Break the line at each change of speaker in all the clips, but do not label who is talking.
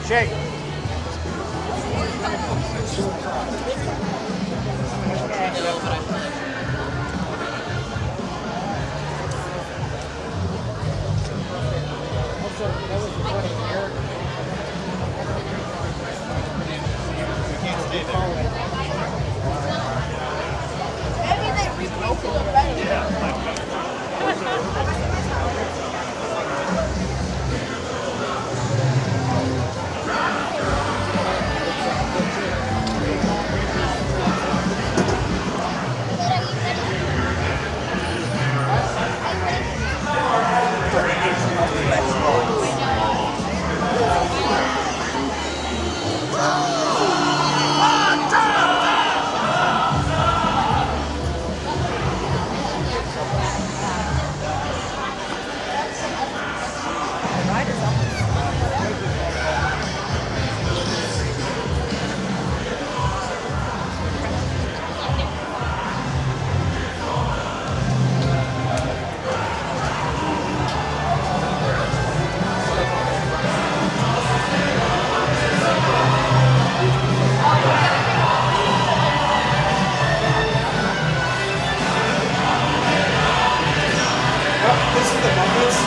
Shake.
Maybe they replaced it better.
This is the Muppets.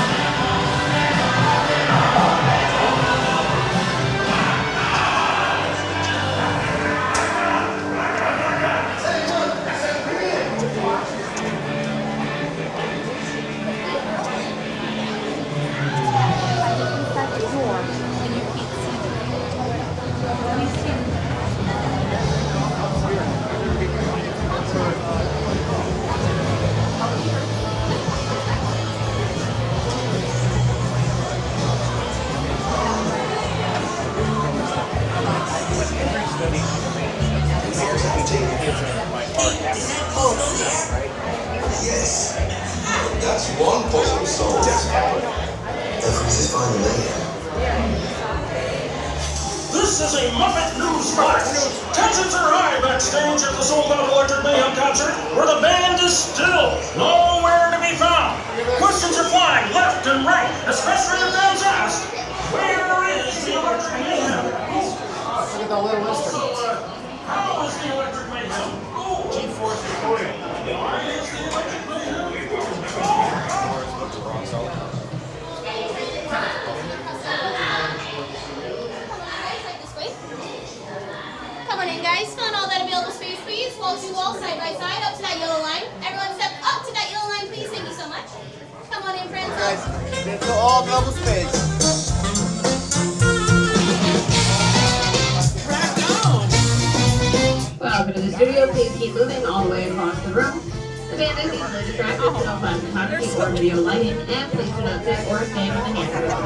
Yes, that's one puzzle solved. Everything's fine later.
This is a Muppet News Flash. Tensions are high backstage at the sold-out Electric Mayhem concert, where the band is still nowhere to be found. Questions are flying left and right, especially the fans ask, where is the Electric Mayhem?
Look at the little instruments.
How is the Electric Mayhem?
G-Force recording.
Why is the Electric Mayhem?
Come on in, guys. Fill in all that available space, please. Wall to wall, side by side, up to that yellow line. Everyone step up to that yellow line, please. Thank you so much. Come on in, friends.
Guys, fill all available space.
Welcome to the studio. Please keep moving all the way across the room. The band is easily distracted, so don't find photography or video lighting, and please do not sit or stand in the handrail.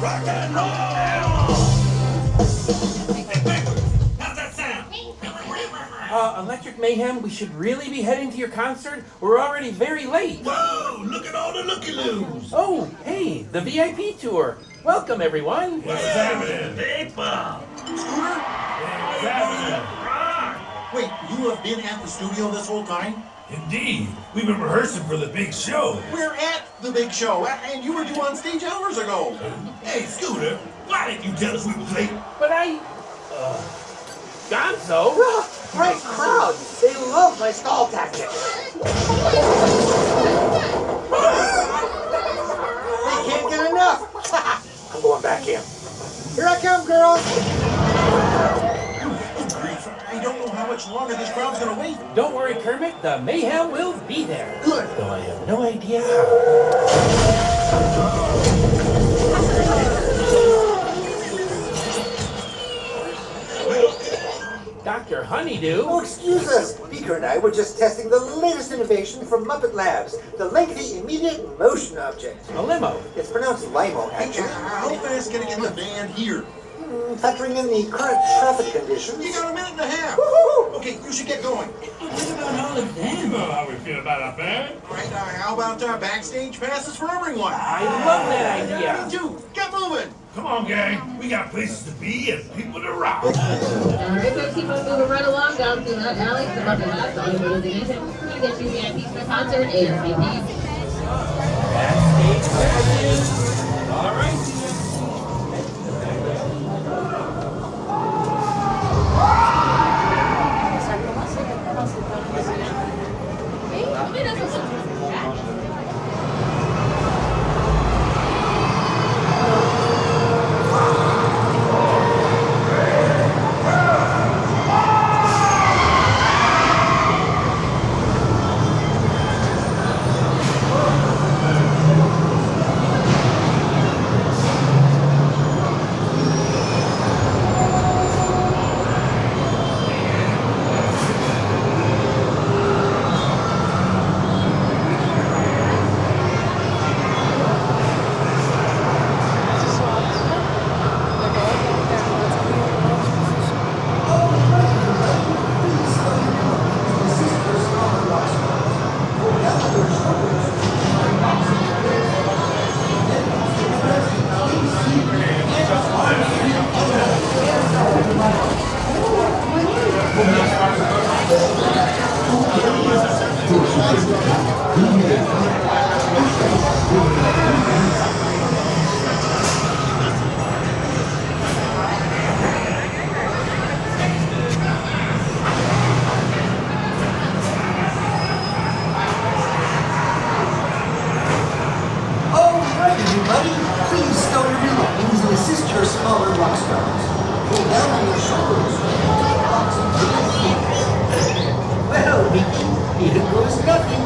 Rock and roll! How's that sound?
Electric Mayhem, we should really be heading to your concert. We're already very late.
Whoa, look at all the looky-loos.
Oh, hey, the VIP tour. Welcome, everyone.
What's happening? Hey, Bob.
Scooter?
What's happening?
Wait, you have been at the studio this whole time?
Indeed. We've been rehearsing for the big show.
We're at the big show, and you were due on stage hours ago.
Hey, Scooter, why didn't you tell us we was late?
But Gonzo?
Great crowd. They love my stall tactics. They can't get enough. I'm going back in. Here I come, girls.
Good grief, I don't know how much longer this crowd's gonna wait.
Don't worry, Kermit. The Mayhem will be there.
Good.
Though I have no idea how. Dr. Honeydew?
Oh, excuse us. Beaker and I were just testing the latest innovation from Muppet Labs, the lengthy immediate motion object.
A limo.
It's pronounced limo,
Hey,
actually.
how fast can I get the band here?
Factoring in the current traffic conditions.
You got a minute and a half.
Woohoo!
Okay, you should get going.
What about all of them? How we feel about our band?
All right, how about backstage passes for everyone?
I love that
Me
idea.
too. Get moving.
Come on, gang. We got places to be and people to rock.
Alright, so keep on moving right along down through that alley. The Muppet Labs, all your designation. We're gonna get you VIPs for the concert ASAP.
Backstage passes. All right.
Alright, everybody, please stow your belongings and assist your smaller rock stars. Pull down on your shoulders. Well, Mickey, here goes nothing.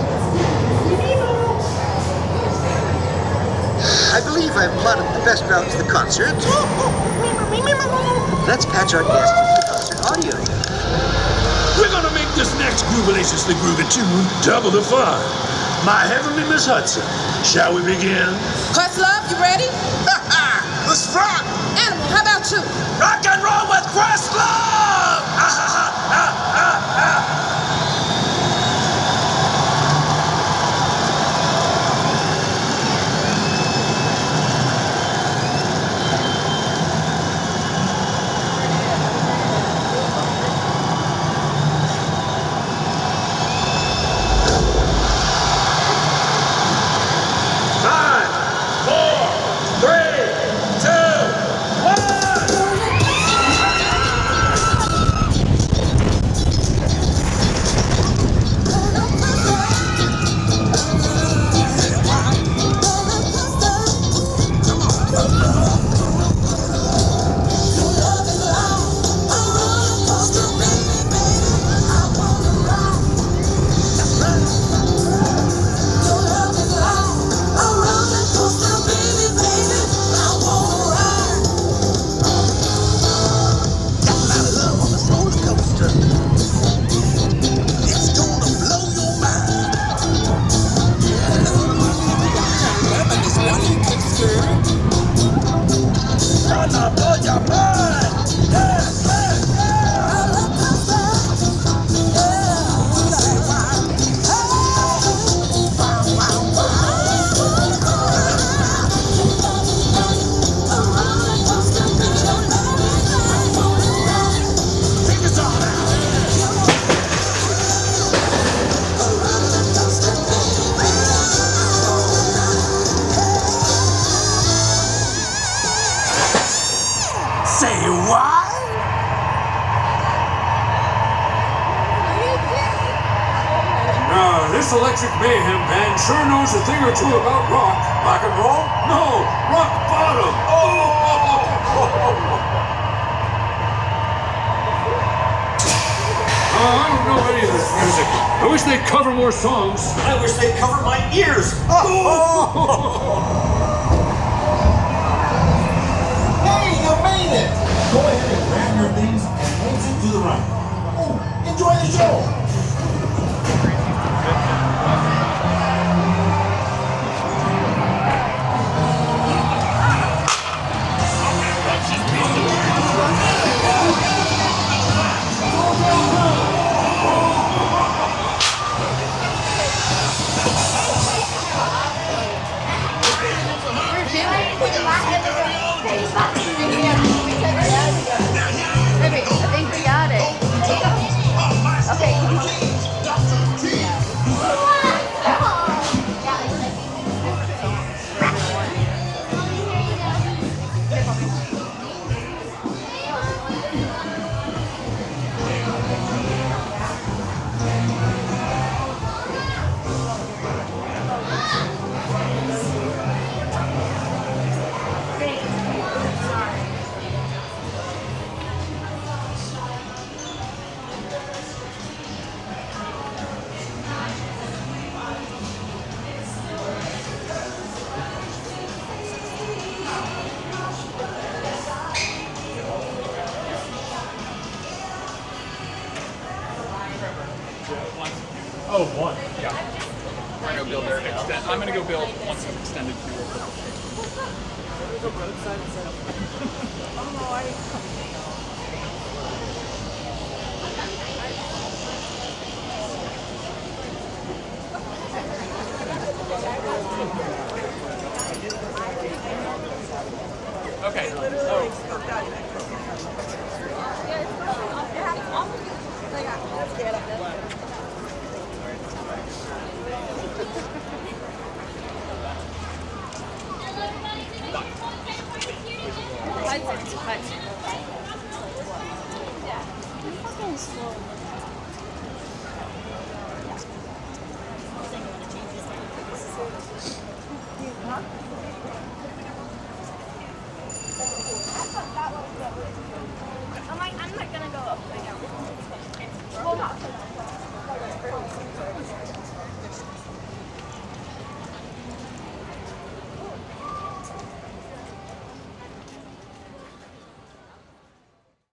I believe I've plotted the best route to the concert. Let's patch our guests into the concert audio.
We're gonna make this next groovalaciously groovy tune double the fun. My heavenly Miss Hudson, shall we begin?
Questlove, you ready?
Let's rock.
Animal, how about you?
Rock and roll with Questlove! Five, 4,
'Cause this electric mayhem band sure knows a thing or two about rock. Rock and roll? No, rock bottom. I don't know any of this music. I wish they'd cover more songs.
I wish they'd cover my ears.
Hey, you made it! Go ahead and grab your things and exit to the right. Oh, enjoy the show!
Oh, one.
Yeah. We're gonna go build their extend. I'm gonna go build one some extended queue real quick. Okay.